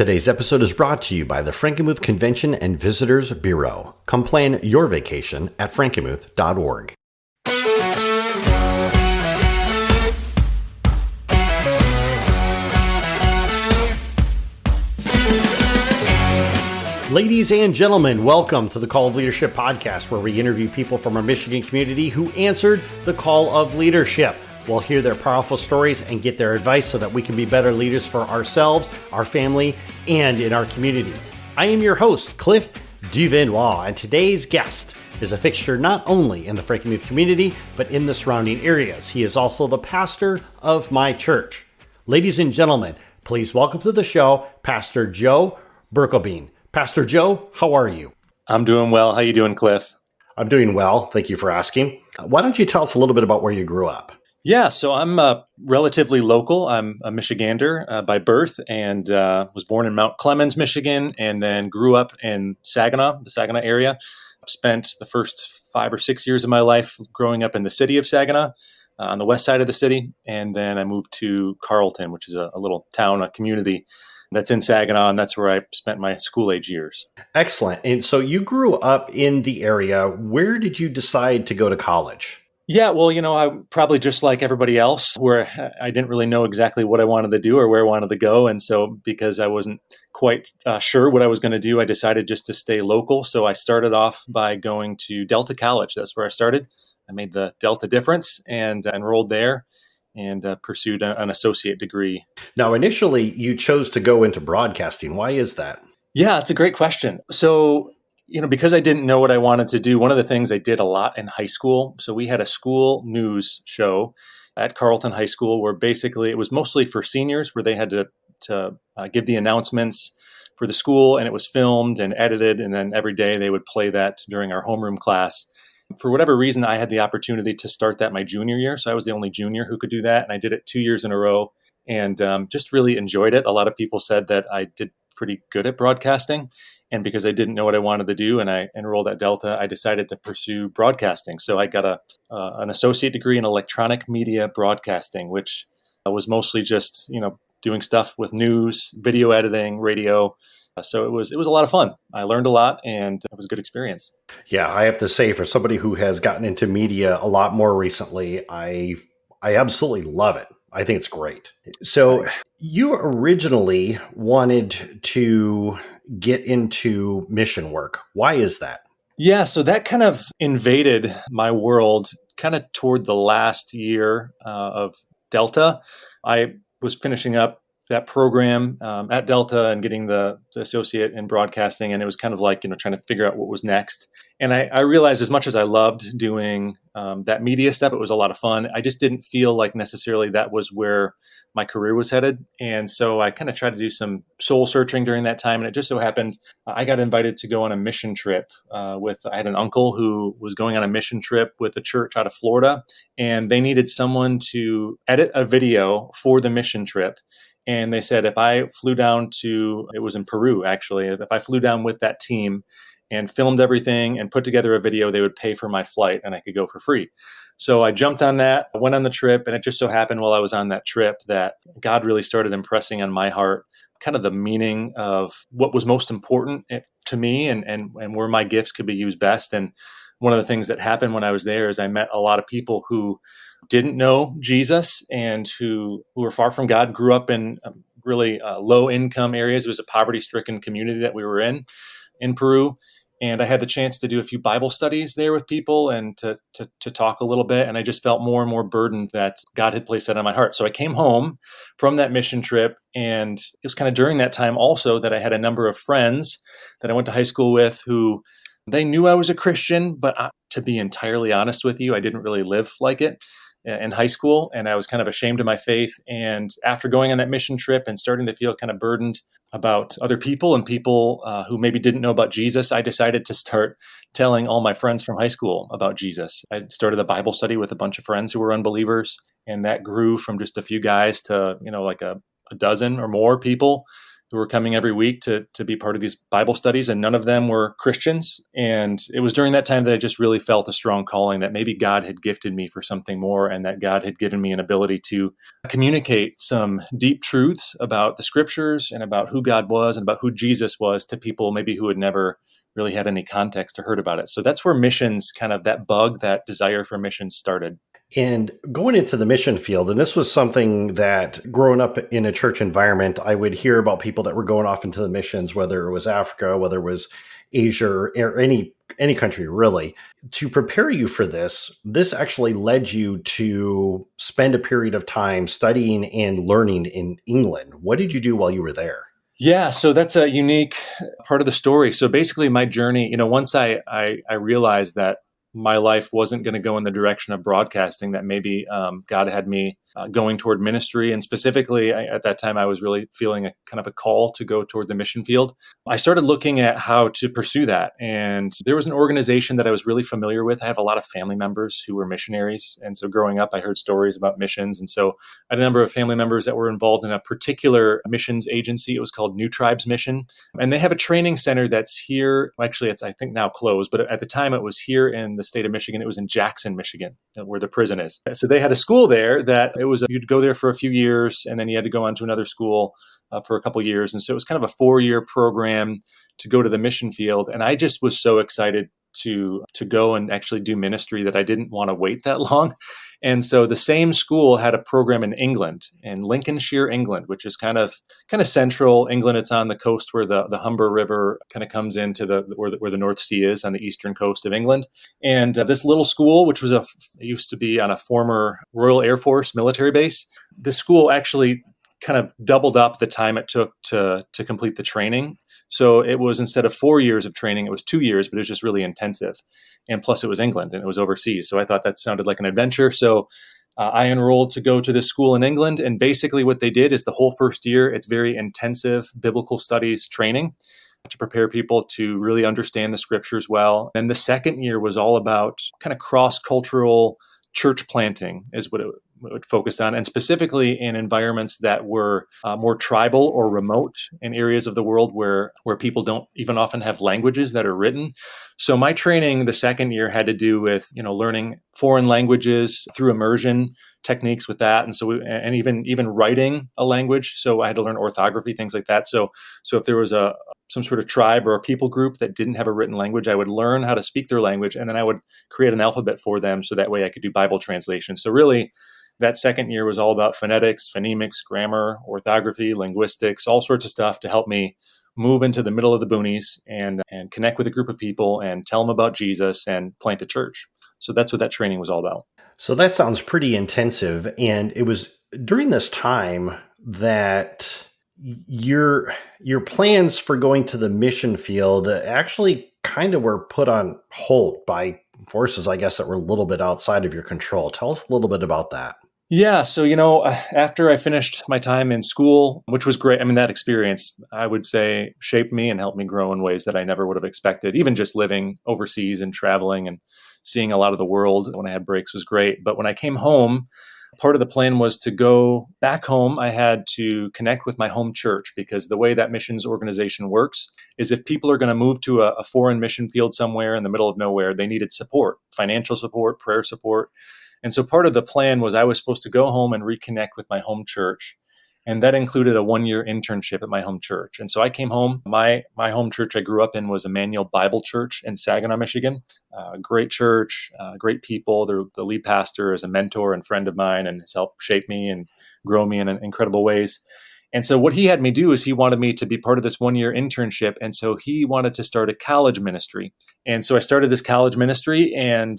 Today's episode is brought to you by the Frankenmuth Convention and Visitors Bureau. Come plan your vacation at frankenmuth.org. Ladies and gentlemen, welcome to the Call of Leadership podcast, where we interview people from our Michigan community who answered the call of leadership. We'll hear their powerful stories and get their advice so that we can be better leaders for ourselves, our family, and in our community. I am your host, Cliff Duvenois, and today's guest is a fixture not only in the Frankenmuth community, but in the surrounding areas. He is also the pastor of my church. Ladies and gentlemen, please welcome to the show, Pastor Joe Berkoben. Pastor Joe, how are you? I'm doing well. How you doing, Cliff? I'm doing well. Thank you for asking. Why don't you tell us a little bit about where you grew up? Yeah, so I'm relatively local. I'm a Michigander by birth and was born in Mount Clemens, Michigan, and then grew up in Saginaw, the Saginaw area. Spent the first 5 or 6 years of my life growing up in the city of Saginaw, on the west side of the city. And then I moved to Carlton, which is a little town, a community that's in Saginaw, and that's where I spent my school-age years. Excellent. And so you grew up in the area. Where did you decide to go to college? Yeah, well, I'm probably just like everybody else, where I didn't really know exactly what I wanted to do or where I wanted to go. And so because I wasn't quite sure what I was going to do, I decided just to stay local. So I started off by going to Delta College. That's where I started. I made the Delta difference and enrolled there and pursued an associate degree. Now, initially, you chose to go into broadcasting. Why is that? Yeah, it's a great question. So, because I didn't know what I wanted to do, one of the things I did a lot in high school, so we had a school news show at Carlton High School where basically it was mostly for seniors, where they had to give the announcements for the school, and it was filmed and edited, and then every day they would play that during our homeroom class. For whatever reason, I had the opportunity to start that my junior year. So I was the only junior who could do that. And I did it 2 years in a row and just really enjoyed it. A lot of people said that I did pretty good at broadcasting. And because I didn't know what I wanted to do and I enrolled at Delta, I decided to pursue broadcasting. So I got an associate degree in electronic media broadcasting, which was mostly just, doing stuff with news, video editing, radio. So it was a lot of fun. I learned a lot and it was a good experience. Yeah, I have to say, for somebody who has gotten into media a lot more recently, I absolutely love it. I think it's great. So you originally wanted to get into mission work. Why is that? Yeah, so that kind of invaded my world kind of toward the last year of Delta. I was finishing up that program at Delta and getting the associate in broadcasting. And it was kind of like, trying to figure out what was next. And I realized, as much as I loved doing that media stuff, it was a lot of fun. I just didn't feel like necessarily that was where my career was headed. And so I kind of tried to do some soul searching during that time. And it just so happened I got invited to go on a mission trip I had an uncle who was going on a mission trip with a church out of Florida. And they needed someone to edit a video for the mission trip. And they said, if I flew down it was in Peru, actually, if I flew down with that team and filmed everything and put together a video, they would pay for my flight and I could go for free. So I jumped on that, I went on the trip, and it just so happened while I was on that trip that God really started impressing on my heart kind of the meaning of what was most important to me and where my gifts could be used best. And one of the things that happened when I was there is I met a lot of people who didn't know Jesus and who were far from God, grew up in really low income areas. It was a poverty-stricken community that we were in Peru. And I had the chance to do a few Bible studies there with people and to talk a little bit. And I just felt more and more burdened that God had placed that on my heart. So I came home from that mission trip. And it was kind of during that time also that I had a number of friends that I went to high school with who they knew I was a Christian, but to be entirely honest with you, I didn't really live like it in high school. And I was kind of ashamed of my faith. And after going on that mission trip and starting to feel kind of burdened about other people and people who maybe didn't know about Jesus, I decided to start telling all my friends from high school about Jesus. I started a Bible study with a bunch of friends who were unbelievers. And that grew from just a few guys to, like a dozen or more people. who were coming every week to be part of these Bible studies, and none of them were Christians. And it was during that time that I just really felt a strong calling that maybe God had gifted me for something more, and that God had given me an ability to communicate some deep truths about the scriptures and about who God was and about who Jesus was to people maybe who had never really had any context or heard about it. So that's where missions, kind of that bug, that desire for missions started. And going into the mission field, and this was something that growing up in a church environment, I would hear about people that were going off into the missions, whether it was Africa, whether it was Asia, or any country really. To prepare you for this actually led you to spend a period of time studying and learning in England. What did you do while you were there? Yeah, so that's a unique part of the story. So basically my journey, once I realized that my life wasn't going to go in the direction of broadcasting, that maybe God had me going toward ministry. And specifically, at that time, I was really feeling a kind of a call to go toward the mission field. I started looking at how to pursue that. And there was an organization that I was really familiar with. I have a lot of family members who were missionaries. And so growing up, I heard stories about missions. And so I had a number of family members that were involved in a particular missions agency. It was called New Tribes Mission. And they have a training center that's here. Actually, it's, I think, now closed. But at the time, it was here in the state of Michigan. It was in Jackson, Michigan, where the prison is. So they had a school there that you'd go there for a few years, and then you had to go on to another school for a couple years. And so it was kind of a 4-year program to go to the mission field. And I just was so excited to go and actually do ministry that I didn't want to wait that long. And so the same school had a program in England, in Lincolnshire, England, which is kind of central England. It's on the coast where the Humber River kind of comes into where the North Sea is, on the eastern coast of England. And this little school, which it used to be on a former Royal Air Force military base, this school actually kind of doubled up the time it took to complete the training. So it was, instead of 4 years of training, it was 2 years, but it was just really intensive. And plus it was England and it was overseas. So I thought that sounded like an adventure. So I enrolled to go to this school in England. And basically what they did is the whole first year, it's very intensive biblical studies training to prepare people to really understand the scriptures well. And the second year was all about kind of cross-cultural church planting, is what it focused on, and specifically in environments that were more tribal or remote, in areas of the world where people don't even often have languages that are written. So my training the second year had to do with learning foreign languages through immersion techniques with that, and so and even writing a language. So I had to learn orthography, things like that. So if there was some sort of tribe or a people group that didn't have a written language, I would learn how to speak their language, and then I would create an alphabet for them, so that way I could do Bible translation. So really, that second year was all about phonetics, phonemics, grammar, orthography, linguistics, all sorts of stuff to help me move into the middle of the boonies and connect with a group of people and tell them about Jesus and plant a church. So that's what that training was all about. So that sounds pretty intensive. And it was during this time that your plans for going to the mission field actually kind of were put on hold by forces, I guess, that were a little bit outside of your control. Tell us a little bit about that. Yeah. So, after I finished my time in school, which was great, I mean, that experience, I would say, shaped me and helped me grow in ways that I never would have expected. Even just living overseas and traveling and seeing a lot of the world when I had breaks was great. But when I came home, part of the plan was to go back home. I had to connect with my home church, because the way that missions organization works is if people are going to move to a foreign mission field somewhere in the middle of nowhere, they needed support, financial support, prayer support. And so part of the plan was I was supposed to go home and reconnect with my home church. And that included a 1-year internship at my home church. And so I came home. My home church I grew up in was Emmanuel Bible Church in Saginaw, Michigan. Great church, great people. The lead pastor is a mentor and friend of mine and has helped shape me and grow me in incredible ways. And so what he had me do is he wanted me to be part of this 1-year internship. And so he wanted to start a college ministry. And so I started this college ministry and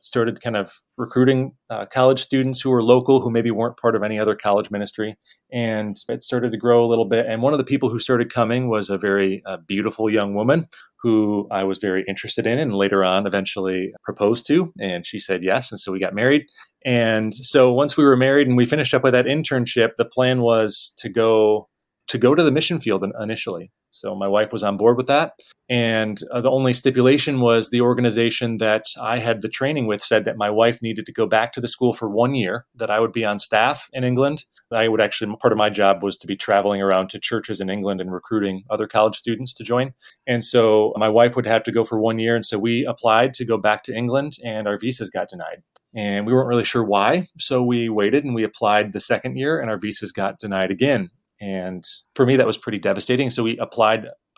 started kind of recruiting college students who were local, who maybe weren't part of any other college ministry. And it started to grow a little bit. And one of the people who started coming was a very beautiful young woman who I was very interested in and later on eventually proposed to. And she said yes. And so we got married. And so once we were married and we finished up with that internship, the plan was to go to go to the mission field initially. So my wife was on board with that. And the only stipulation was the organization that I had the training with said that my wife needed to go back to the school for 1 year, that I would be on staff in England. I would actually, part of my job was to be traveling around to churches in England and recruiting other college students to join. And so my wife would have to go for 1 year. And so we applied to go back to England, and our visas got denied. And we weren't really sure why. So we waited and we applied the second year, and our visas got denied again. And for me, that was pretty devastating. So we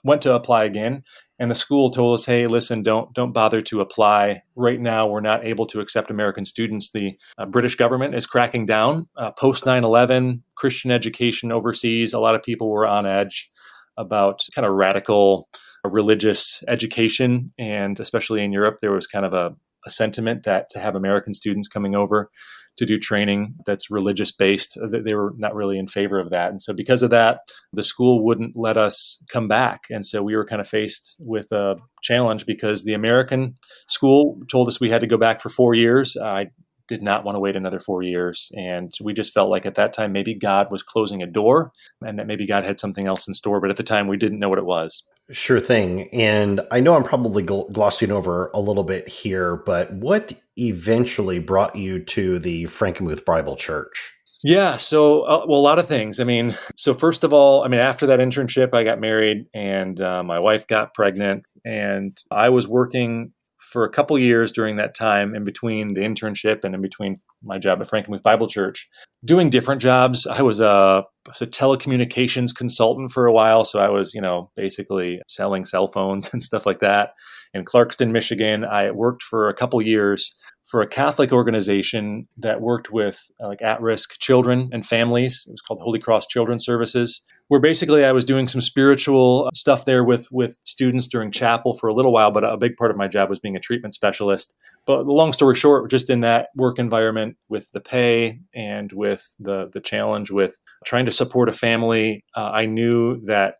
went to apply again. And the school told us, hey, listen, don't bother to apply. Right now, we're not able to accept American students. The British government is cracking down. Post 9/11, Christian education overseas, a lot of people were on edge about kind of radical religious education. And especially in Europe, there was kind of a sentiment that to have American students coming over to do training that's religious based, they were not really in favor of that. And so because of that, the school wouldn't let us come back. And so we were kind of faced with a challenge because the American school told us we had to go back for 4 years. I did not want to wait another 4 years. And we just felt like at that time, maybe God was closing a door and that maybe God had something else in store. But at the time, we didn't know what it was. Sure thing. And I know I'm probably glossing over a little bit here, but what eventually brought you to the Frankenmuth Bible Church? Yeah. So, a lot of things. I mean, so first of all, after that internship, I got married and my wife got pregnant, and I was working for a couple years during that time in between the internship and in between my job at Frankenmuth Bible Church, doing different jobs. I was a telecommunications consultant for a while. So I was, basically selling cell phones and stuff like that. In Clarkston, Michigan, I worked for a couple years for a Catholic organization that worked with like at-risk children and families. It was called Holy Cross Children's Services, where basically I was doing some spiritual stuff there with students during chapel for a little while, but a big part of my job was being a treatment specialist. But the long story short, just in that work environment with the pay and with the challenge with trying to support a family, I knew that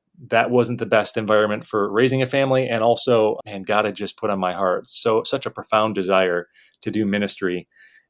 wasn't the best environment for raising a family. And also, God had just put on my heart such a profound desire to do ministry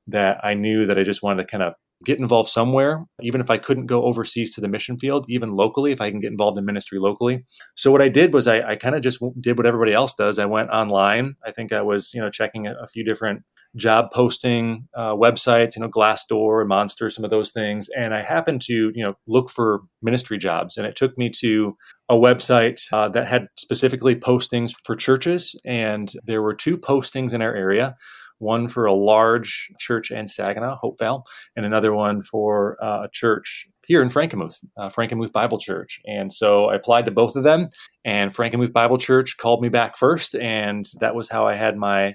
that I knew that I just wanted to kind of get involved somewhere, even if I couldn't go overseas to the mission field, even locally, if I can get involved in ministry locally. So what I did was I kind of just did what everybody else does. I went online. I think I was, checking a few different job posting websites, Glassdoor, Monster, some of those things. And I happened to, look for ministry jobs. And it took me to a website that had specifically postings for churches. And there were 2 postings in our area. One for a large church in Saginaw, Hopevale, and another one for a church here in Frankenmuth, Frankenmuth Bible Church. And so I applied to both of them, and Frankenmuth Bible Church called me back first. And that was how I had my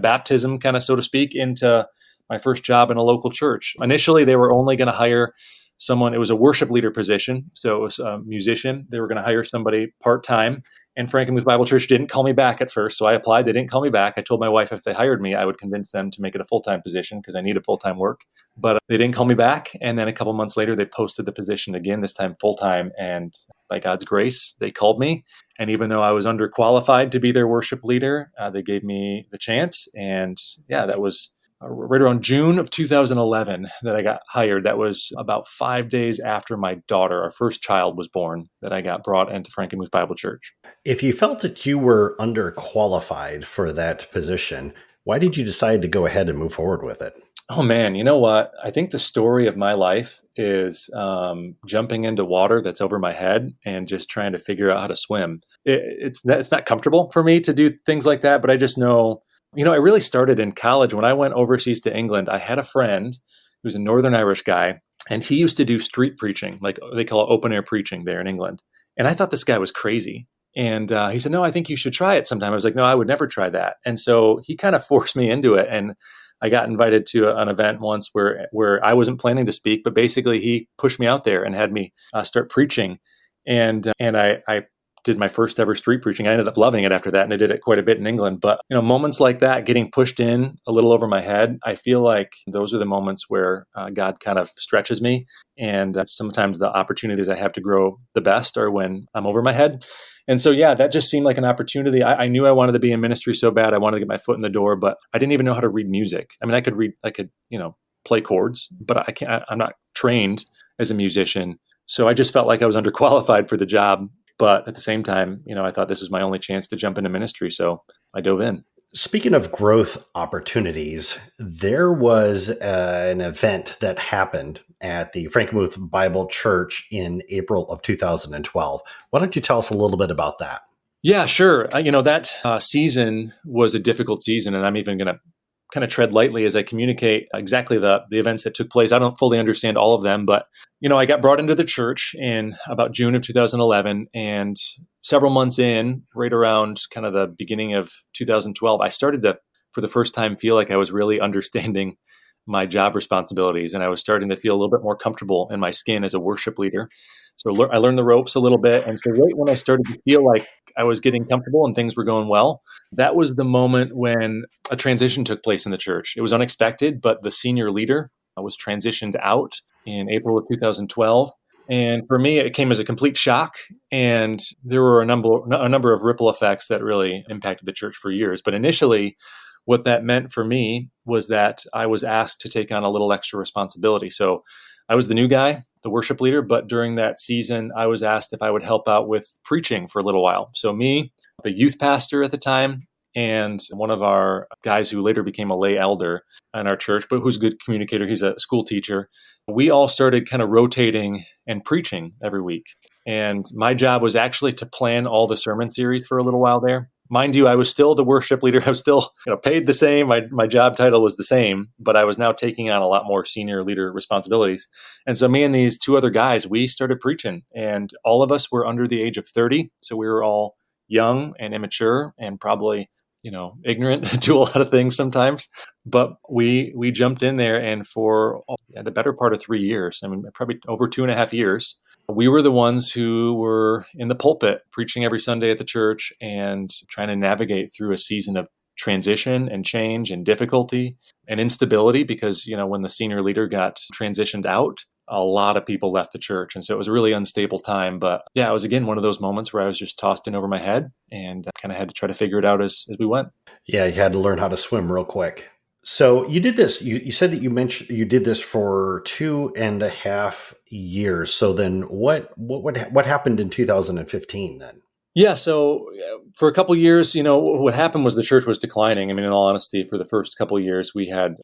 baptism, kind of, so to speak, into my first job in a local church. Initially, they were only going to hire someone. It was a worship leader position. So it was a musician. They were going to hire somebody part-time. And Frankenmuth Bible Church didn't call me back at first. So I applied. They didn't call me back. I told my wife if they hired me, I would convince them to make it a full-time position because I needed full-time work. But they didn't call me back. And then a couple months later, they posted the position again, this time full-time. And by God's grace, they called me. And even though I was underqualified to be their worship leader, they gave me the chance. And yeah, that was right around June of 2011 that I got hired. That was about 5 days after my daughter, our first child, was born, that I got brought into Frankenmuth Bible Church. If you felt that you were underqualified for that position, why did you decide to go ahead and move forward with it? Oh man, you know what? I think the story of my life is jumping into water that's over my head and just trying to figure out how to swim. It's not comfortable for me to do things like that, but I just know, I really started in college. When I went overseas to England, I had a friend who's a Northern Irish guy, and he used to do street preaching, like they call it open air preaching there in England. And I thought this guy was crazy. And he said, no, I think you should try it sometime. I was like, no, I would never try that. And so he kind of forced me into it. And I got invited to an event once where I wasn't planning to speak, but basically he pushed me out there and had me start preaching. And I did my first ever street preaching. I ended up loving it after that, and I did it quite a bit in England. But moments like that, getting pushed in a little over my head, I feel like those are the moments where God kind of stretches me. And sometimes the opportunities I have to grow the best are when I'm over my head. And so, yeah, that just seemed like an opportunity. I knew I wanted to be in ministry so bad. I wanted to get my foot in the door, but I didn't even know how to read music. I could play chords, but I'm not trained as a musician. So I just felt like I was underqualified for the job. But at the same time, I thought this was my only chance to jump into ministry. So I dove in. Speaking of growth opportunities, there was an event that happened at the Frankenmuth Bible Church in April of 2012. Why don't you tell us a little bit about that? Yeah, sure. That season was a difficult season, and I'm even going to kind of tread lightly as I communicate exactly the events that took place. I don't fully understand all of them, but I got brought into the church in about June of 2011, and several months in, right around kind of the beginning of 2012, I started to, for the first time, feel like I was really understanding my job responsibilities, and I was starting to feel a little bit more comfortable in my skin as a worship leader. So I learned the ropes a little bit, and so right when I started to feel like I was getting comfortable and things were going well, that was the moment when a transition took place in the church. It was unexpected, but the senior leader was transitioned out in April of 2012. And for me, it came as a complete shock. And there were a number of ripple effects that really impacted the church for years. But initially, what that meant for me was that I was asked to take on a little extra responsibility. So I was the new guy, the worship leader, but during that season, I was asked if I would help out with preaching for a little while. So me, the youth pastor at the time, and one of our guys who later became a lay elder in our church, but who's a good communicator, he's a school teacher, we all started kind of rotating and preaching every week. And my job was actually to plan all the sermon series for a little while there. Mind you, I was still the worship leader. I was still paid the same. My job title was the same, but I was now taking on a lot more senior leader responsibilities. And so me and these two other guys, we started preaching, and all of us were under the age of 30. So we were all young and immature and probably ignorant to a lot of things sometimes, but we jumped in there, and for the better part of 3 years, probably over 2.5 years, we were the ones who were in the pulpit preaching every Sunday at the church and trying to navigate through a season of transition and change and difficulty and instability, because when the senior leader got transitioned out, a lot of people left the church. And so it was a really unstable time. But yeah, it was, again, one of those moments where I was just tossed in over my head and kind of had to try to figure it out as we went. Yeah, you had to learn how to swim real quick. So you did this. You said that you mentioned you did this for 2.5 years. So then what happened in 2015 then? Yeah, so for a couple of years, what happened was the church was declining. In all honesty, for the first couple of years,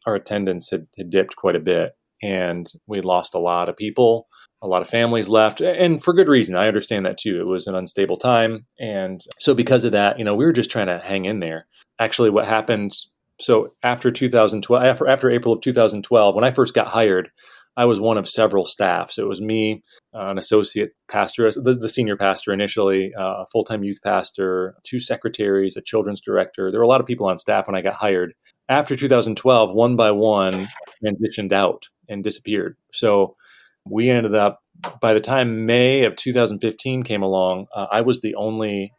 our attendance had dipped quite a bit. And we lost a lot of people, a lot of families left, and for good reason. I understand that too. It was an unstable time. And so because of that, we were just trying to hang in there. Actually, what happened, so after 2012, after April of 2012, when I first got hired, I was one of several staff. So it was me, an associate pastor, the senior pastor initially, a full-time youth pastor, 2 secretaries, a children's director. There were a lot of people on staff when I got hired. After 2012, one by one, transitioned out and disappeared. So we ended up, by the time May of 2015 came along, I was the only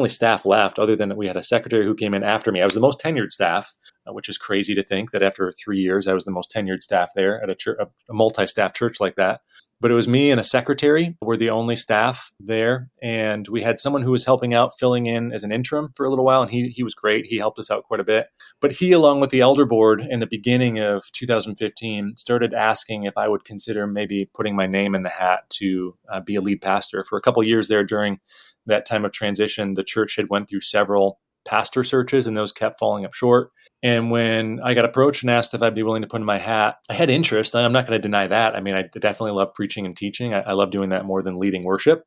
staff left, other than that we had a secretary who came in after me. I was the most tenured staff, which is crazy to think that after 3 years, I was the most tenured staff there at a multi-staff church like that. But it was me and a secretary were the only staff there. And we had someone who was helping out, filling in as an interim for a little while. And he was great. He helped us out quite a bit. But he, along with the elder board in the beginning of 2015, started asking if I would consider maybe putting my name in the hat to be a lead pastor. For a couple of years there during that time of transition, the church had went through several pastor searches, and those kept falling up short. And when I got approached and asked if I'd be willing to put in my hat, I had interest. I'm not going to deny that. I definitely love preaching and teaching. I love doing that more than leading worship.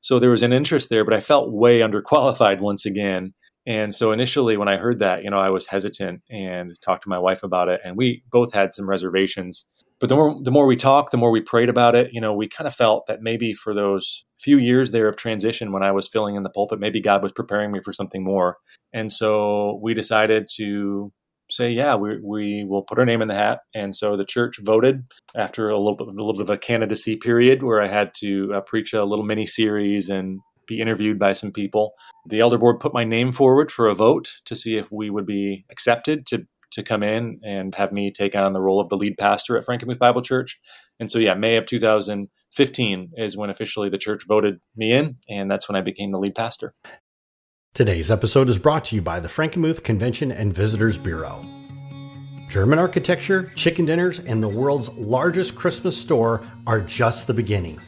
So there was an interest there, but I felt way underqualified once again. And so initially when I heard that, I was hesitant and talked to my wife about it. And we both had some reservations. But the more we talked, the more we prayed about it, we kind of felt that maybe for those few years there of transition when I was filling in the pulpit, maybe God was preparing me for something more. And so we decided to say, yeah, we will put our name in the hat. And so the church voted after a little bit of a candidacy period where I had to preach a little mini series and be interviewed by some people. The elder board put my name forward for a vote to see if we would be accepted to come in and have me take on the role of the lead pastor at Frankenmuth Bible Church. And so, yeah, May of 2015 is when officially the church voted me in, and that's when I became the lead pastor. Today's episode is brought to you by the Frankenmuth Convention and Visitors Bureau. German architecture, chicken dinners, and the world's largest Christmas store are just the beginning.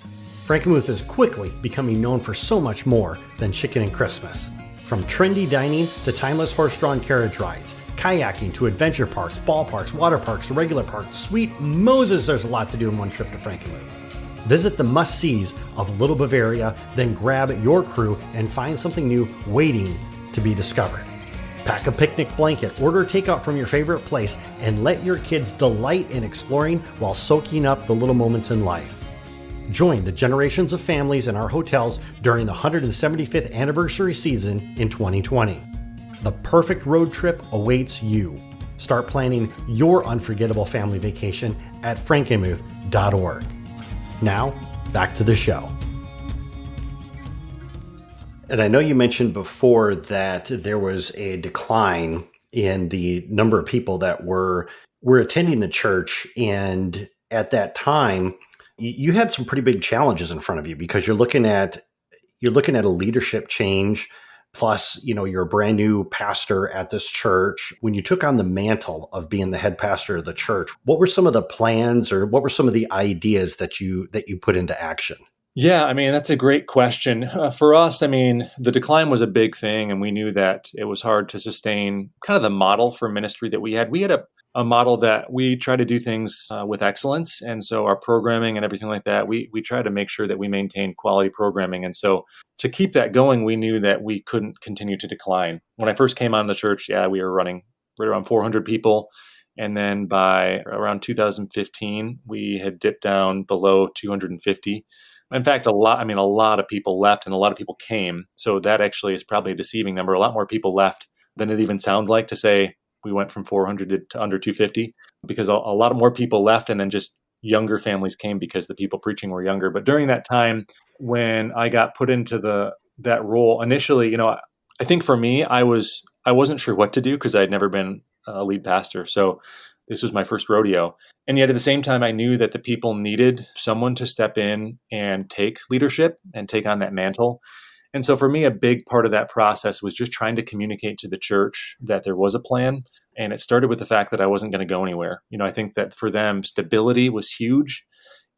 Frankenmuth is quickly becoming known for so much more than chicken and Christmas. From trendy dining to timeless horse-drawn carriage rides, kayaking to adventure parks, ballparks, water parks, regular parks, sweet Moses, there's a lot to do in one trip to Frankenmuth. Visit the must-sees of Little Bavaria, then grab your crew and find something new waiting to be discovered. Pack a picnic blanket, order takeout from your favorite place, and let your kids delight in exploring while soaking up the little moments in life. Join the generations of families in our hotels during the 175th anniversary season in 2020. The perfect road trip awaits you. Start planning your unforgettable family vacation at frankenmuth.org. Now, back to the show. And I know you mentioned before that there was a decline in the number of people that were attending the church. And at that time, you had some pretty big challenges in front of you because you're looking at a leadership change. Plus, you're a brand new pastor at this church. When you took on the mantle of being the head pastor of the church, what were some of the plans or what were some of the ideas that you put into action? Yeah, that's a great question. For us, the decline was a big thing, and we knew that it was hard to sustain kind of the model for ministry that we had. We had a model that we try to do things with excellence, and so our programming and everything like that, we try to make sure that we maintain quality programming. And so to keep that going, we knew that we couldn't continue to decline. When I first came on the church, we were running right around 400 people. And then by around 2015, we had dipped down below 250. In fact, a lot of people left and a lot of people came. So that actually is probably a deceiving number. A lot more people left than it even sounds like to say we went from 400 to under 250, because a lot of more people left and then just younger families came because the people preaching were younger. But during that time, when I got put into that role initially, I think for me, I wasn't sure what to do because I had never been a lead pastor. So this was my first rodeo. And yet at the same time, I knew that the people needed someone to step in and take leadership and take on that mantle. And so for me, a big part of that process was just trying to communicate to the church that there was a plan. And it started with the fact that I wasn't going to go anywhere. I think that for them, stability was huge.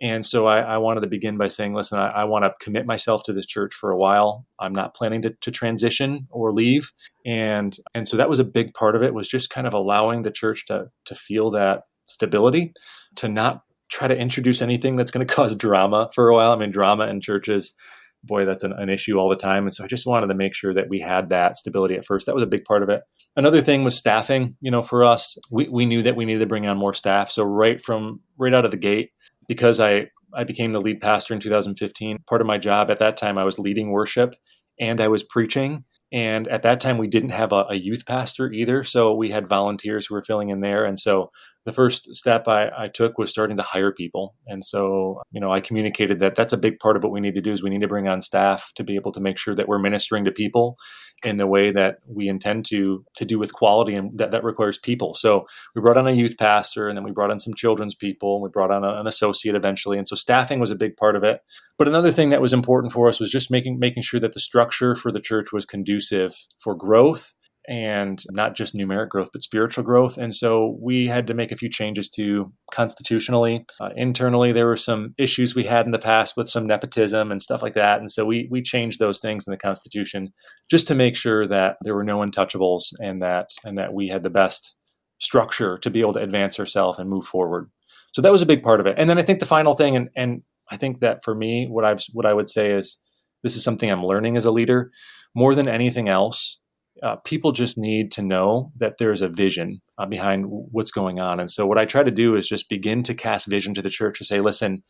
And so I wanted to begin by saying, listen, I want to commit myself to this church for a while. I'm not planning to transition or leave. And so that was a big part of it, was just kind of allowing the church to feel that stability, to not try to introduce anything that's going to cause drama for a while. Drama in churches, boy, that's an issue all the time. And so I just wanted to make sure that we had that stability at first. That was a big part of it. Another thing was staffing. For us, we knew that we needed to bring on more staff. So right out of the gate, because I became the lead pastor in 2015, part of my job at that time, I was leading worship and I was preaching. And at that time, we didn't have a youth pastor either. So we had volunteers who were filling in there. And so the first step I took was starting to hire people. And so, I communicated that that's a big part of what we need to do, is we need to bring on staff to be able to make sure that we're ministering to people in the way that we intend to do with quality, and that requires people. So we brought on a youth pastor, and then we brought on some children's people, and we brought on an associate eventually. And so staffing was a big part of it. But another thing that was important for us was just making sure that the structure for the church was conducive for growth, and not just numeric growth, but spiritual growth. And so we had to make a few changes to constitutionally. Internally, there were some issues we had in the past with some nepotism and stuff like that. And so we changed those things in the Constitution just to make sure that there were no untouchables, and that we had the best structure to be able to advance ourselves and move forward. So that was a big part of it. And then I think the final thing, and I think that for me, what I would say is, this is something I'm learning as a leader, more than anything else. People just need to know that there's a vision behind what's going on. And so what I try to do is just begin to cast vision to the church to say, listen,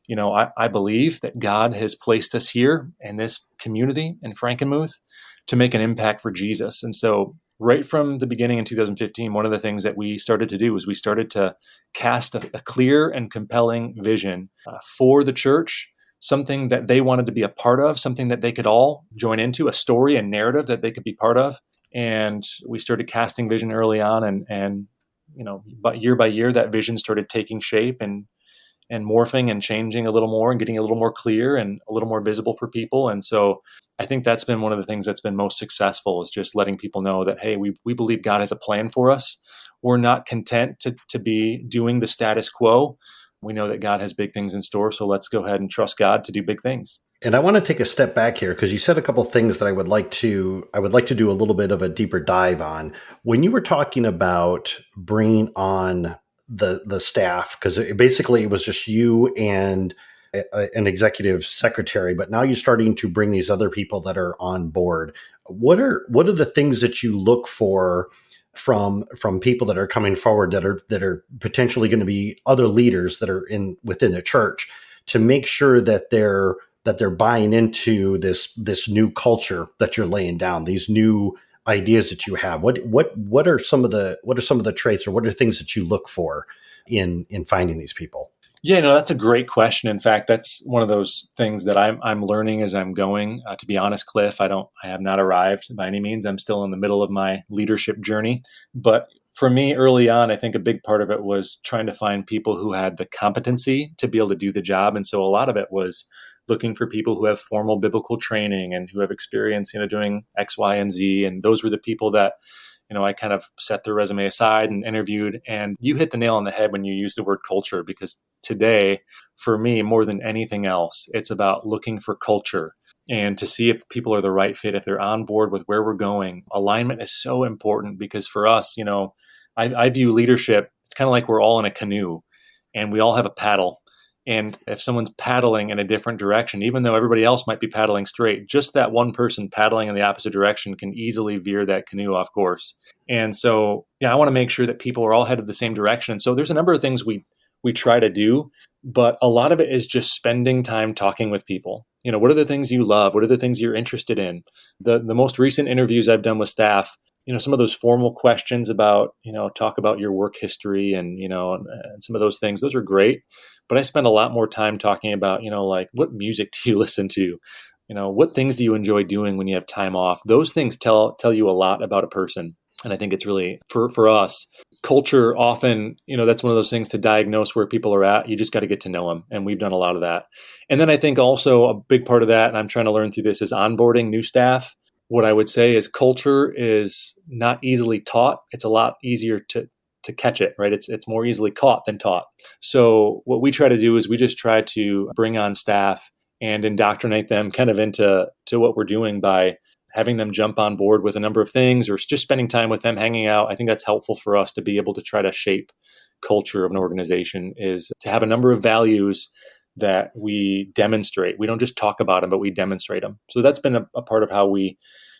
I believe that God has placed us here in this community in Frankenmuth to make an impact for Jesus. And so right from the beginning in 2015, one of the things that we started to do was we started to cast a clear and compelling vision for the church, something that they wanted to be a part of, something that they could all join into, a story and narrative that they could be part of. And we started casting vision early on, and but year by year, that vision started taking shape and morphing and changing a little more and getting a little more clear and a little more visible for people. And so I think that's been one of the things that's been most successful, is just letting people know that, hey, we believe God has a plan for us. We're not content to be doing the status quo. We know that God has big things in store, so let's go ahead and trust God to do big things. And I want to take a step back here because you said a couple of things that I would like to do a little bit of a deeper dive on. When you were talking about bringing on the staff, because basically it was just you and an executive secretary, but now you're starting to bring these other people that are on board. What are the things that you look for from people that are coming forward that are potentially going to be other leaders that are within the church to make sure that they're buying into this new culture that you're laying down, these new ideas that you have? What are some of the traits, or what are things that you look for in finding these people? Yeah, no, that's a great question. In fact, that's one of those things that I'm learning as I'm going. To be honest, Cliff, I have not arrived by any means. I'm still in the middle of my leadership journey. But for me, early on, I think a big part of it was trying to find people who had the competency to be able to do the job. And so a lot of it was looking for people who have formal biblical training and who have experience, doing X, Y, and Z. And those were the people that I kind of set their resume aside and interviewed. And you hit the nail on the head when you used the word culture, because today, for me, more than anything else, it's about looking for culture and to see if people are the right fit, if they're on board with where we're going. Alignment is so important because for us, I view leadership, it's kind of like we're all in a canoe and we all have a paddle. And if someone's paddling in a different direction, even though everybody else might be paddling straight, just that one person paddling in the opposite direction can easily veer that canoe off course. And so, I want to make sure that people are all headed the same direction. So there's a number of things we try to do, but a lot of it is just spending time talking with people. What are the things you love? What are the things you're interested in? The most recent interviews I've done with staff, some of those formal questions about, talk about your work history and some of those things, those are great. But I spend a lot more time talking about, like, what music do you listen to? What things do you enjoy doing when you have time off? Those things tell you a lot about a person. And I think it's really, for us, culture often, that's one of those things to diagnose where people are at. You just got to get to know them. And we've done a lot of that. And then I think also a big part of that, and I'm trying to learn through this, is onboarding new staff. What I would say is culture is not easily taught. It's a lot easier to catch it, right? It's more easily caught than taught. So what we try to do is we just try to bring on staff and indoctrinate them kind of into what we're doing by having them jump on board with a number of things or just spending time with them, hanging out. I think that's helpful for us to be able to try to shape culture of an organization, is to have a number of values that we demonstrate. We don't just talk about them, but we demonstrate them. So that's been a part of how we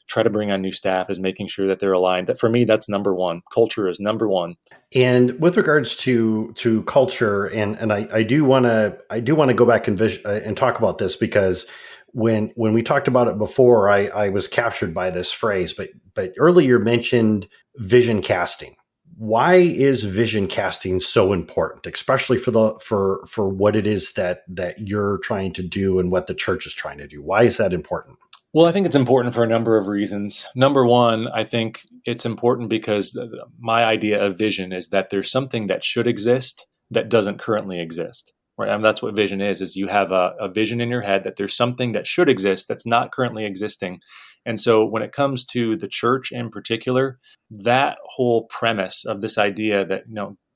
try to bring on new staff, is making sure that they're aligned. That for me, that's number one. Culture is number one. And with regards to culture, and I do want to go back and talk about this, because when we talked about it before, I was captured by this phrase. But earlier mentioned vision casting. Why is vision casting so important, especially for what it is that you're trying to do and what the church is trying to do? Why is that important? Well, I think it's important for a number of reasons. Number one, I think it's important because my idea of vision is that there's something that should exist that doesn't currently exist, right? And that's what vision is you have a vision in your head that there's something that should exist that's not currently existing. And so when it comes to the church in particular, that whole premise of this idea that,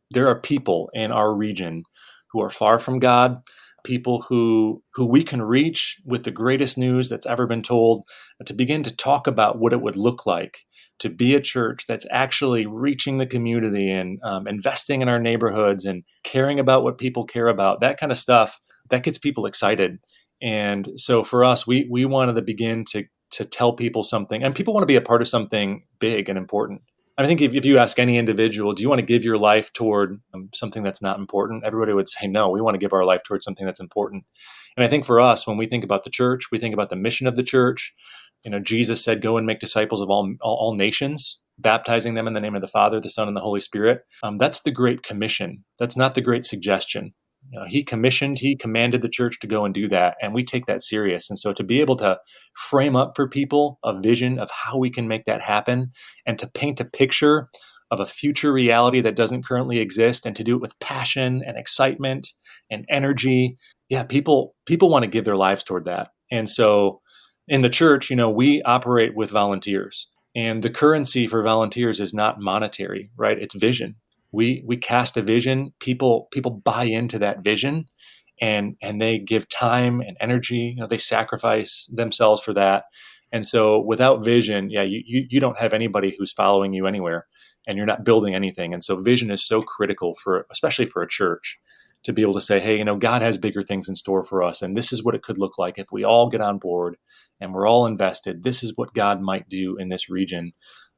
there are people in our region who are far from God, people who we can reach with the greatest news that's ever been told, to begin to talk about what it would look like to be a church that's actually reaching the community and investing in our neighborhoods and caring about what people care about. That kind of stuff, that gets people excited. And so for us, we wanted to begin to tell people something, and people want to be a part of something big and important. I think if you ask any individual, do you want to give your life toward something that's not important? Everybody would say, no, we want to give our life towards something that's important. And I think for us, when we think about the church, we think about the mission of the church. Jesus said, go and make disciples of all nations, baptizing them in the name of the Father, the Son, and the Holy Spirit. That's the Great Commission. That's not the Great Suggestion. He commanded the church to go and do that. And we take that serious. And so to be able to frame up for people a vision of how we can make that happen, and to paint a picture of a future reality that doesn't currently exist, and to do it with passion and excitement and energy. Yeah, people want to give their lives toward that. And so in the church, we operate with volunteers. And the currency for volunteers is not monetary, right? It's vision. we cast a vision, people buy into that vision, and they give time and energy. They sacrifice themselves for that. And so without vision, you don't have anybody who's following you anywhere, and you're not building anything. And so vision is so critical especially for a church, to be able to say, hey, God has bigger things in store for us, and this is what it could look like if we all get on board and we're all invested. This is what God might do in this region,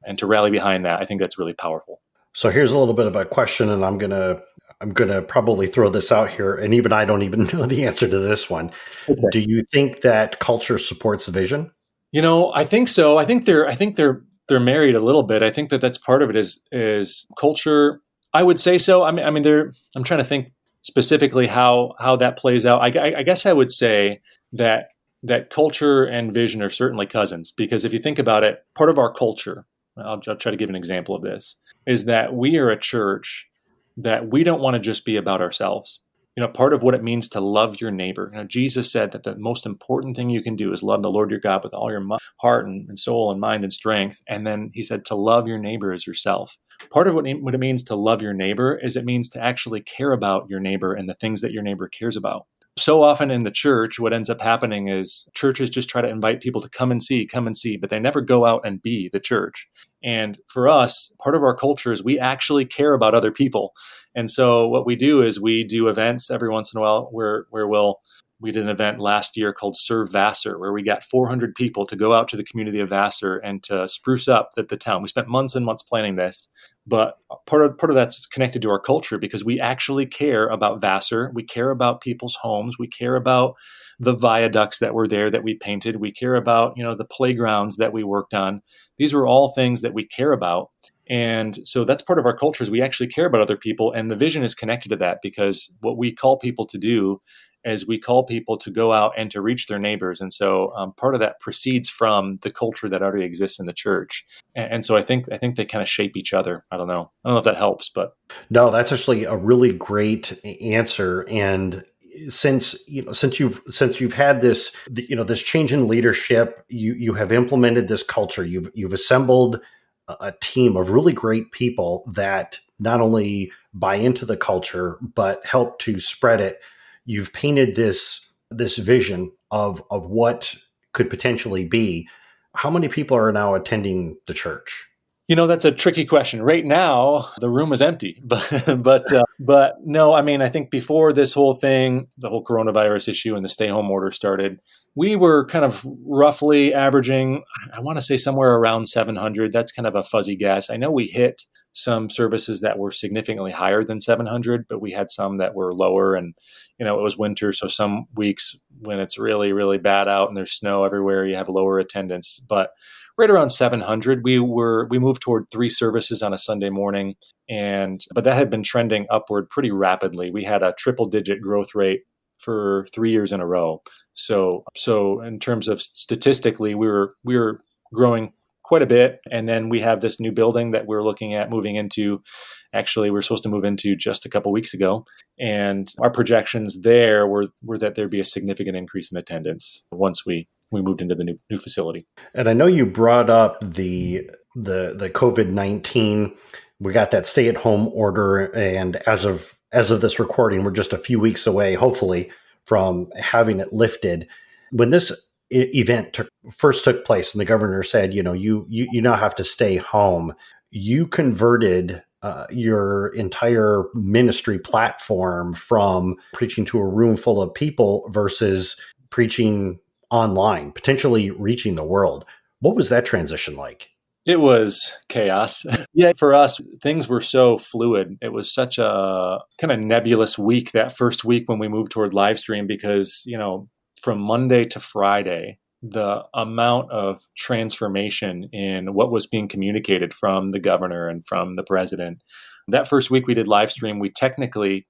and to rally behind that, I think that's really powerful. So here's a little bit of a question, and I'm gonna probably throw this out here, and even I don't even know the answer to this one. Okay. Do you think that culture supports the vision? I think so. I think they're married a little bit. I think that's part of it is culture. I would say so. I'm trying to think specifically how that plays out. I guess I would say that culture and vision are certainly cousins, because if you think about it, part of our culture, I'll try to give an example of this, is that we are a church that we don't want to just be about ourselves. Part of what it means to love your neighbor. Jesus said that the most important thing you can do is love the Lord your God with all your heart and soul and mind and strength. And then he said to love your neighbor as yourself. Part of what it means to love your neighbor is it means to actually care about your neighbor and the things that your neighbor cares about. So often in the church, what ends up happening is churches just try to invite people to come and see, but they never go out and be the church. And for us, part of our culture is we actually care about other people. And so what we do is we do events every once in a while where we did an event last year called Serve Vassar, where we got 400 people to go out to the community of Vassar and to spruce up the town. We spent months and months planning this, but part of that's connected to our culture, because we actually care about Vassar. We care about people's homes. We care about the viaducts that were there that we painted. We care about, the playgrounds that we worked on. These were all things that we care about. And so that's part of our culture, is we actually care about other people. And the vision is connected to that, because what we call people to do is we call people to go out and to reach their neighbors. And so part of that proceeds from the culture that already exists in the church. And so I think they kind of shape each other. I don't know if that helps, but No, that's actually a really great answer. And since you've had this, this change in leadership, you have implemented this culture. You've assembled a team of really great people that not only buy into the culture but help to spread it. You've painted this vision of what could potentially be. How many people are now attending the church? That's a tricky question. Right now, the room is empty, but no, I think before this whole thing, the whole coronavirus issue and the stay-home order started, we were kind of roughly averaging, I want to say somewhere around 700. That's kind of a fuzzy guess. I know we hit some services that were significantly higher than 700, but we had some that were lower, and it was winter, so some weeks when it's really, really bad out and there's snow everywhere, you have lower attendance. But right around 700, we moved toward 3 services on a Sunday morning, but that had been trending upward pretty rapidly. We had a triple-digit growth rate for 3 years in a row. So in terms of statistically, we were growing quite a bit. And then we have this new building that we're looking at moving into. Actually, we're supposed to move into just a couple weeks ago. And our projections there were that there'd be a significant increase in attendance once we moved into the new facility. And I know you brought up the COVID-19. We got that stay-at-home order, and as of this recording, we're just a few weeks away, hopefully, from having it lifted. When this event first took place and the governor said, you now have to stay home, you converted your entire ministry platform from preaching to a room full of people versus preaching online, potentially reaching the world. What was that transition like? It was chaos. Yeah, for us, things were so fluid. It was such a kind of nebulous week, that first week when we moved toward live stream, because, from Monday to Friday, the amount of transformation in what was being communicated from the governor and from the president. That first week we did live stream, we technically,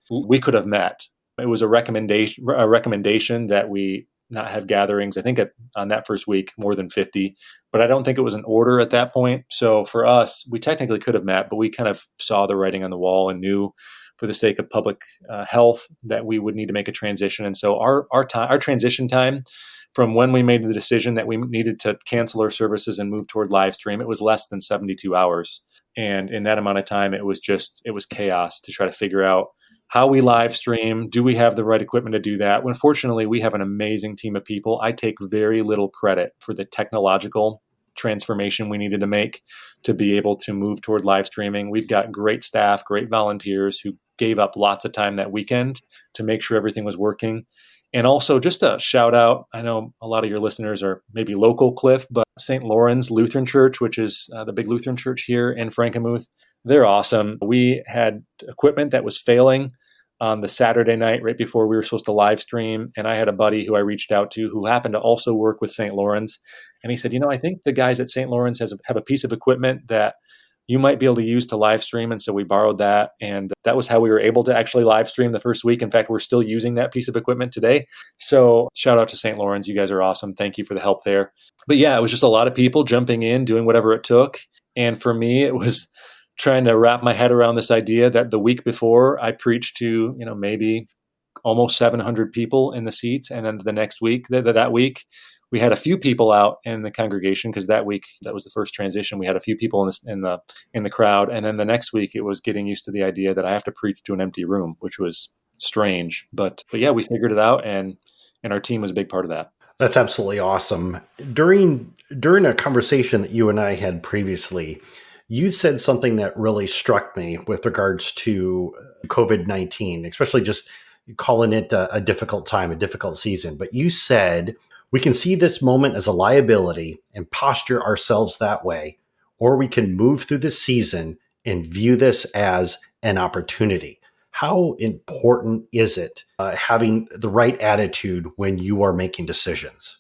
we could have met. It was a recommendation that we not have gatherings. I think on that first week, more than 50, but I don't think it was an order at that point. So for us, we technically could have met, but we kind of saw the writing on the wall and knew, for the sake of public health, that we would need to make a transition. And so our transition time from when we made the decision that we needed to cancel our services and move toward live stream, it was less than 72 hours. And in that amount of time, it was chaos to try to figure out how we live stream. Do we have the right equipment to do that? When fortunately, we have an amazing team of people. I take very little credit for the technological transformation we needed to make to be able to move toward live streaming. We've got great staff, great volunteers who gave up lots of time that weekend to make sure everything was working. And also just a shout out, I know a lot of your listeners are maybe local, Cliff, but St. Lawrence Lutheran Church, which is the big Lutheran church here in Frankenmuth, they're awesome. We had equipment that was failing on the Saturday night right before we were supposed to live stream. And I had a buddy who I reached out to who happened to also work with St. Lawrence. And he said, I think the guys at St. Lawrence have a piece of equipment that you might be able to use to live stream. And so we borrowed that. And that was how we were able to actually live stream the first week. In fact, we're still using that piece of equipment today. So shout out to St. Lawrence. You guys are awesome. Thank you for the help there. But yeah, it was just a lot of people jumping in, doing whatever it took. And for me, it was trying to wrap my head around this idea that the week before I preached to, maybe almost 700 people in the seats. And then the next week, that week, we had a few people out in the congregation because that week, that was the first transition. We had a few people in the crowd. And then the next week, it was getting used to the idea that I have to preach to an empty room, which was strange. But yeah, we figured it out, and our team was a big part of that. That's absolutely awesome. During a conversation that you and I had previously, you said something that really struck me with regards to COVID-19, especially just calling it a difficult time, a difficult season. But you said, we can see this moment as a liability and posture ourselves that way, or we can move through this season and view this as an opportunity. How important is it having the right attitude when you are making decisions?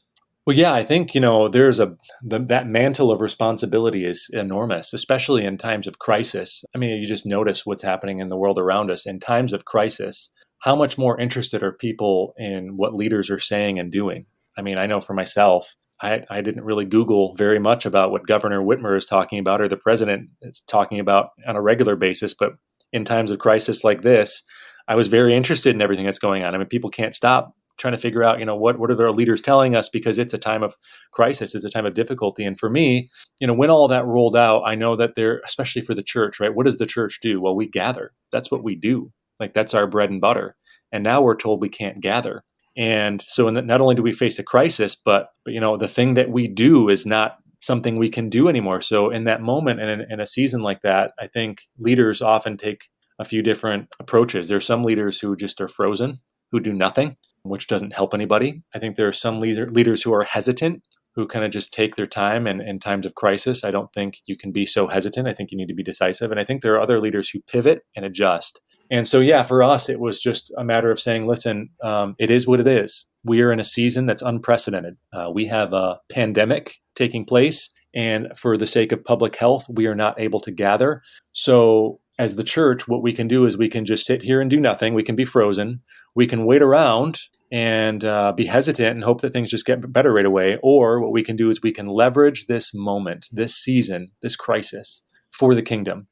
Well, yeah, I think, there's that mantle of responsibility is enormous, especially in times of crisis. I mean, you just notice what's happening in the world around us. In times of crisis, how much more interested are people in what leaders are saying and doing? I mean, I know for myself, I didn't really Google very much about what Governor Whitmer is talking about or the president is talking about on a regular basis. But in times of crisis like this, I was very interested in everything that's going on. I mean, people can't stop trying to figure out, what are their leaders telling us, because it's a time of crisis, it's a time of difficulty. And for me, when all that rolled out, I know that especially for the church, right? What does the church do? Well, we gather. That's what we do. Like, that's our bread and butter. And now we're told we can't gather. And so not only do we face a crisis, but the thing that we do is not something we can do anymore. So in that moment and in a season like that, I think leaders often take a few different approaches. There are some leaders who just are frozen, who do nothing, which doesn't help anybody. I think there are some leaders who are hesitant, who kind of just take their time. And in times of crisis, I don't think you can be so hesitant. I think you need to be decisive. And I think there are other leaders who pivot and adjust. And so, yeah, for us, it was just a matter of saying, listen, it is what it is. We are in a season that's unprecedented. We have a pandemic taking place, and for the sake of public health, we are not able to gather. So as the church, what we can do is we can just sit here and do nothing. We can be frozen. We can wait around and be hesitant and hope that things just get better right away. Or what we can do is we can leverage this moment, this season, this crisis for the kingdom.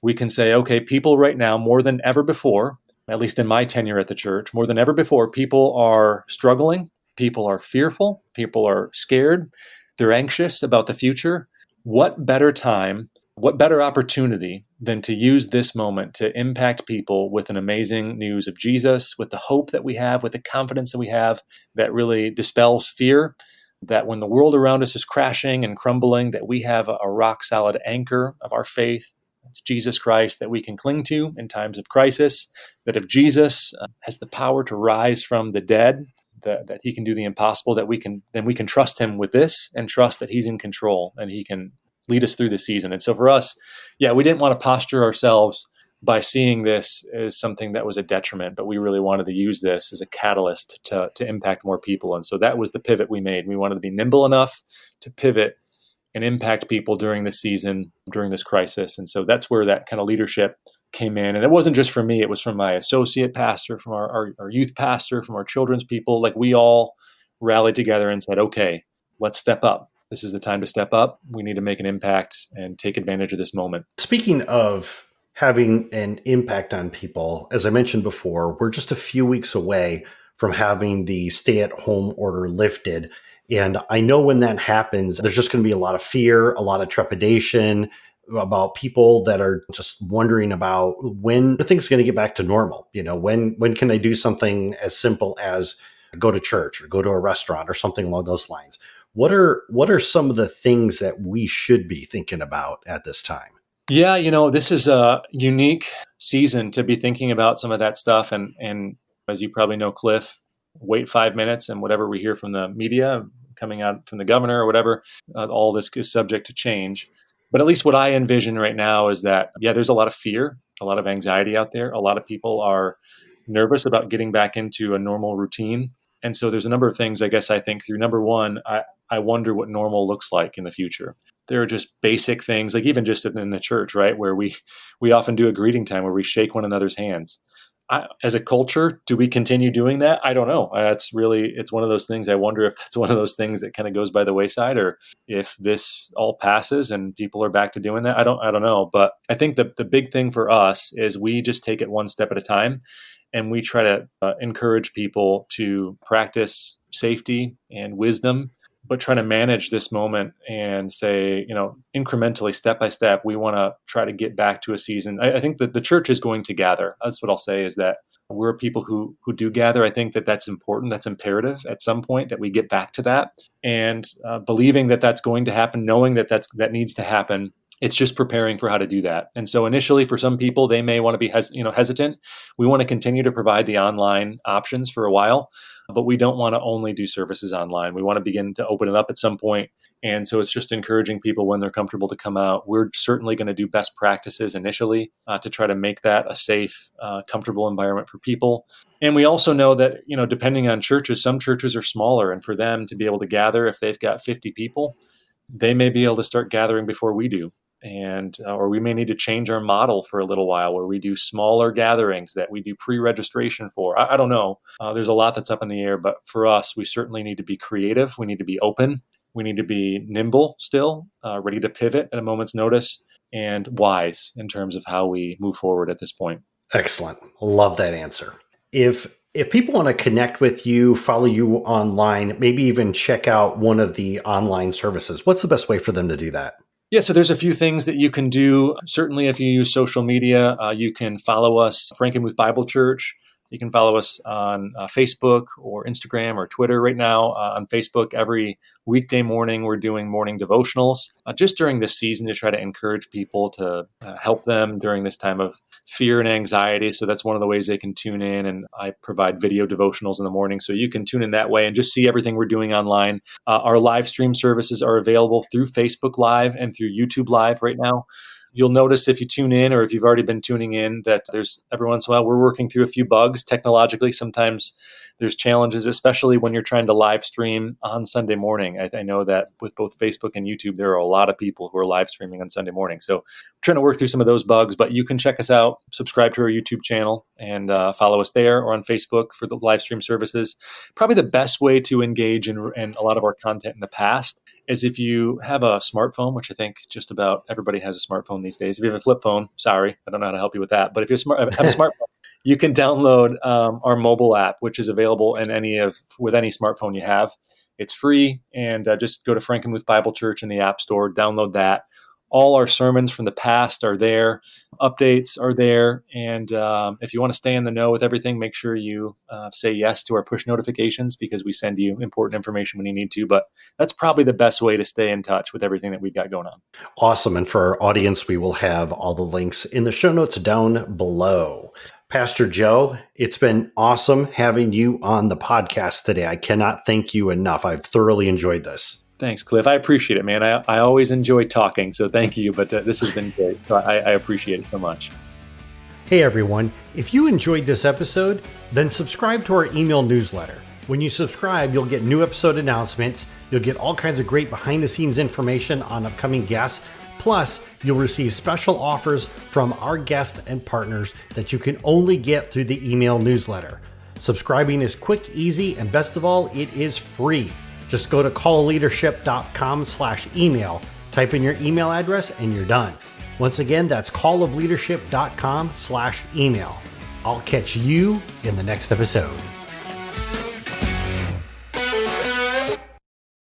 We can say, okay, people right now, more than ever before, at least in my tenure at the church, more than ever before, people are struggling, people are fearful, people are scared, they're anxious about the future. What better time, what better opportunity than to use this moment to impact people with an amazing news of Jesus, with the hope that we have, with the confidence that we have that really dispels fear, that when the world around us is crashing and crumbling, that we have a rock solid anchor of our faith, Jesus Christ, that we can cling to in times of crisis, that if Jesus has the power to rise from the dead, that he can do the impossible, that we can trust him with this and trust that he's in control and he can lead us through the season. And so for us, yeah, we didn't want to posture ourselves by seeing this as something that was a detriment, but we really wanted to use this as a catalyst to impact more people. And so that was the pivot we made. We wanted to be nimble enough to pivot and impact people during this season, during this crisis. And so that's where that kind of leadership came in. And it wasn't just from me, it was from my associate pastor, from our youth pastor, from our children's people. Like, we all rallied together and said, okay, let's step up. This is the time to step up. We need to make an impact and take advantage of this moment. Speaking of having an impact on people, as I mentioned before, we're just a few weeks away from having the stay-at-home order lifted. And I know when that happens, there's just going to be a lot of fear, a lot of trepidation. about people that are just wondering about when are things going to get back to normal? When can I do something as simple as go to church or go to a restaurant or something along those lines? What are some of the things that we should be thinking about at this time? Yeah, this is a unique season to be thinking about some of that stuff. And as you probably know, Cliff, wait 5 minutes and whatever we hear from the media coming out from the governor or whatever, all this is subject to change. But at least what I envision right now is that, yeah, there's a lot of fear, a lot of anxiety out there. A lot of people are nervous about getting back into a normal routine. And so there's a number of things I guess I think through. Number one, I wonder what normal looks like in the future. There are just basic things, like even just in the church, right, where we often do a greeting time where we shake one another's hands. As a culture, do we continue doing that? I don't know. It's one of those things. I wonder if that's one of those things that kind of goes by the wayside, or if this all passes and people are back to doing that. I don't know. But I think the big thing for us is we just take it one step at a time, and we try to encourage people to practice safety and wisdom, but try to manage this moment and say, incrementally, step by step, we want to try to get back to a season. I think that the church is going to gather. That's what I'll say, is that we're people who do gather. I think that that's important. That's imperative at some point that we get back to that, and believing that that's going to happen, knowing that that needs to happen. It's just preparing for how to do that. And so initially, for some people, they may want to be hesitant. We want to continue to provide the online options for a while, but we don't want to only do services online. We want to begin to open it up at some point. And so it's just encouraging people when they're comfortable to come out. We're certainly going to do best practices initially to try to make that a safe, comfortable environment for people. And we also know that, depending on churches, some churches are smaller, and for them to be able to gather, if they've got 50 people, they may be able to start gathering before we do. And or we may need to change our model for a little while, where we do smaller gatherings that we do pre-registration for. I don't know. There's a lot that's up in the air, but for us, we certainly need to be creative. We need to be open. We need to be nimble still, ready to pivot at a moment's notice, and wise in terms of how we move forward at this point. Excellent. Love that answer. If people want to connect with you, follow you online, maybe even check out one of the online services, what's the best way for them to do that? Yeah, so there's a few things that you can do. Certainly, if you use social media, you can follow us, Frankenmuth Bible Church. You can follow us on Facebook or Instagram or Twitter right now. On Facebook, every weekday morning, we're doing morning devotionals just during this season to try to encourage people, to help them during this time of fear and anxiety. So that's one of the ways they can tune in. And I provide video devotionals in the morning, so you can tune in that way and just see everything we're doing online. Our live stream services are available through Facebook Live and through YouTube Live right now. You'll notice if you tune in, or if you've already been tuning in, that there's every once in a while we're working through a few bugs technologically. Sometimes there's challenges, especially when you're trying to live stream on Sunday morning. I know that with both Facebook and YouTube, there are a lot of people who are live streaming on Sunday morning. So we're trying to work through some of those bugs, but you can check us out, subscribe to our YouTube channel, and follow us there, or on Facebook for the live stream services. Probably the best way to engage in a lot of our content in the past is if you have a smartphone, which I think just about everybody has a smartphone these days. If you have a flip phone, sorry, I don't know how to help you with that. But if you have a smartphone, you can download our mobile app, which is available in with any smartphone you have. It's free, and just go to Frankenmuth Bible Church in the App Store, download that. All our sermons from the past are there. Updates are there. And if you want to stay in the know with everything, make sure you say yes to our push notifications, because we send you important information when you need to. But that's probably the best way to stay in touch with everything that we've got going on. Awesome. And for our audience, we will have all the links in the show notes down below. Pastor Joe, it's been awesome having you on the podcast today. I cannot thank you enough. I've thoroughly enjoyed this. Thanks, Cliff. I appreciate it, man. I always enjoy talking, so thank you. But this has been great. So I appreciate it so much. Hey, everyone. If you enjoyed this episode, then subscribe to our email newsletter. When you subscribe, you'll get new episode announcements. You'll get all kinds of great behind-the-scenes information on upcoming guests. Plus, you'll receive special offers from our guests and partners that you can only get through the email newsletter. Subscribing is quick, easy, and best of all, it is free. Just go to callofleadership.com/email, type in your email address, and you're done. Once again, that's callofleadership.com/email. I'll catch you in the next episode.